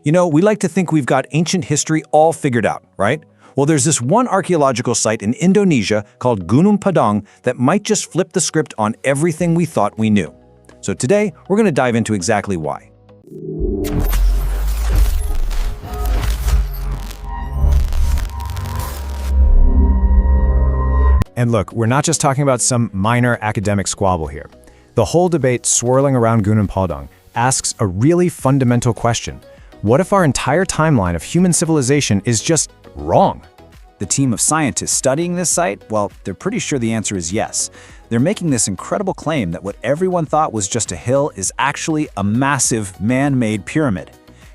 You know, we like to think we've got ancient history all figured out, right? Well, there's this one archaeological site in Indonesia called Gunung Padang that might just flip the script on everything we thought we knew. So today, we're going to dive into exactly why. And look, we're not just talking about some minor academic squabble here. The whole debate swirling around Gunung Padang asks a really fundamental question. What if our entire timeline of human civilization is just wrong? The team of scientists studying this site, well, they're pretty sure the answer is yes. They're making this incredible claim that what everyone thought was just a hill is actually a massive man-made pyramid.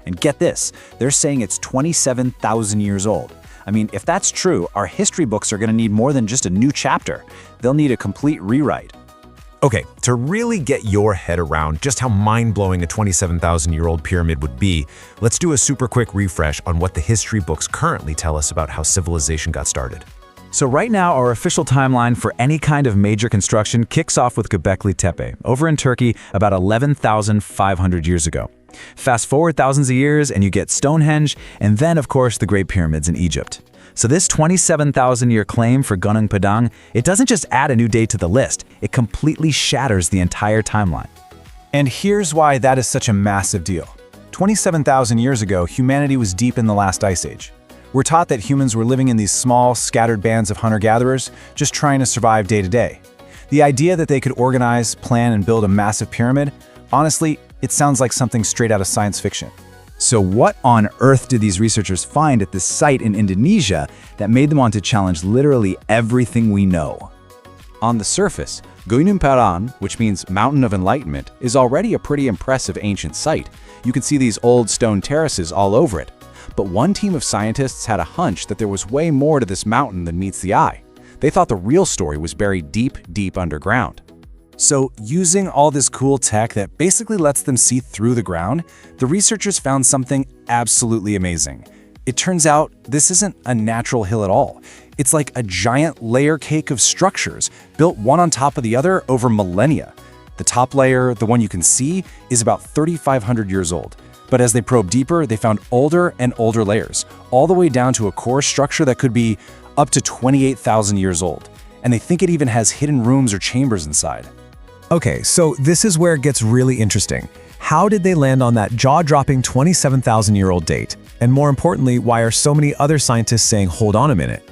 And get this, they're saying it's 27,000 years old. I mean, if that's true, our history books are going to need more than just a new chapter. They'll need a complete rewrite. Okay, to really get your head around just how mind-blowing a 27,000-year-old pyramid would be, let's do a super quick refresh on what the history books currently tell us about how civilization got started. So right now, our official timeline for any kind of major construction kicks off with Göbekli Tepe, over in Turkey about 11,500 years ago. Fast forward thousands of years and you get Stonehenge, and then, of course, the Great Pyramids in Egypt. So this 27,000-year claim for Gunung Padang, it doesn't just add a new date to the list, it completely shatters the entire timeline. And here's why that is such a massive deal. 27,000 years ago, humanity was deep in the last ice age. We're taught that humans were living in these small, scattered bands of hunter-gatherers, just trying to survive day to day. The idea that they could organize, plan, and build a massive pyramid, honestly, it sounds like something straight out of science fiction. So what on earth did these researchers find at this site in Indonesia that made them want to challenge literally everything we know? On the surface, Gunung Padang, which means Mountain of Enlightenment, is already a pretty impressive ancient site. You can see these old stone terraces all over it. But one team of scientists had a hunch that there was way more to this mountain than meets the eye. They thought the real story was buried deep, deep underground. So, using all this cool tech that basically lets them see through the ground, the researchers found something absolutely amazing. It turns out this isn't a natural hill at all. It's like a giant layer cake of structures, built one on top of the other over millennia. The top layer, the one you can see, is about 3,500 years old. But as they probed deeper, they found older and older layers, all the way down to a core structure that could be up to 28,000 years old. And they think it even has hidden rooms or chambers inside. Okay, so this is where it gets really interesting. How did they land on that jaw-dropping 27,000-year-old date? And more importantly, why are so many other scientists saying, hold on a minute?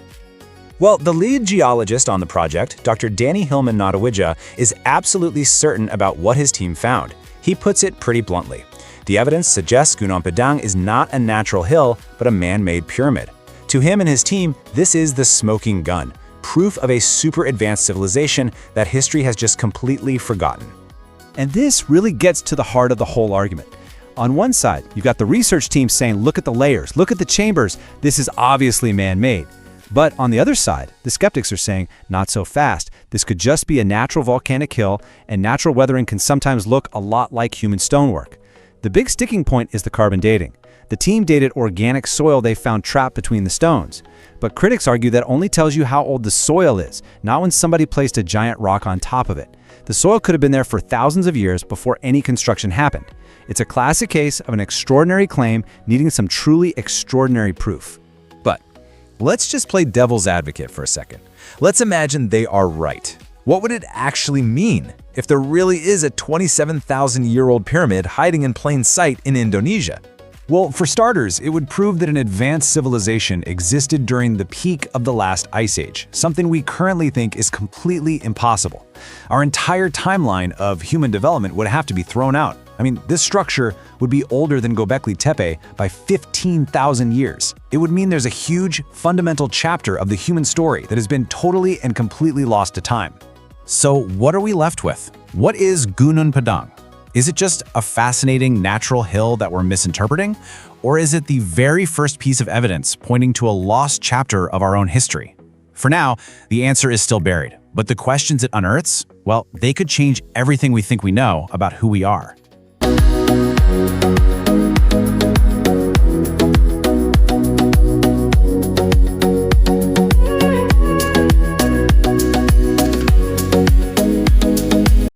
Well, the lead geologist on the project, Dr. Danny Hillman Nadawija, is absolutely certain about what his team found. He puts it pretty bluntly. The evidence suggests Gunung Padang is not a natural hill, but a man-made pyramid. To him and his team, this is the smoking gun. Proof of a super advanced civilization that history has just completely forgotten. And this really gets to the heart of the whole argument. On one side, you've got the research team saying, look at the layers, look at the chambers, this is obviously man-made. But on the other side, the skeptics are saying, not so fast, this could just be a natural volcanic hill, and natural weathering can sometimes look a lot like human stonework. The big sticking point is the carbon dating. The team dated organic soil they found trapped between the stones. But critics argue that only tells you how old the soil is, not when somebody placed a giant rock on top of it. The soil could have been there for thousands of years before any construction happened. It's a classic case of an extraordinary claim needing some truly extraordinary proof. But let's just play devil's advocate for a second. Let's imagine they are right. What would it actually mean if there really is a 27,000-year-old pyramid hiding in plain sight in Indonesia? Well, for starters, it would prove that an advanced civilization existed during the peak of the last ice age, something we currently think is completely impossible. Our entire timeline of human development would have to be thrown out. I mean, this structure would be older than Göbekli Tepe by 15,000 years. It would mean there's a huge, fundamental chapter of the human story that has been totally and completely lost to time. So what are we left with? What is Gunung Padang? Is it just a fascinating natural hill that we're misinterpreting? Or is it the very first piece of evidence pointing to a lost chapter of our own history? For now, the answer is still buried, but the questions it unearths, well, they could change everything we think we know about who we are.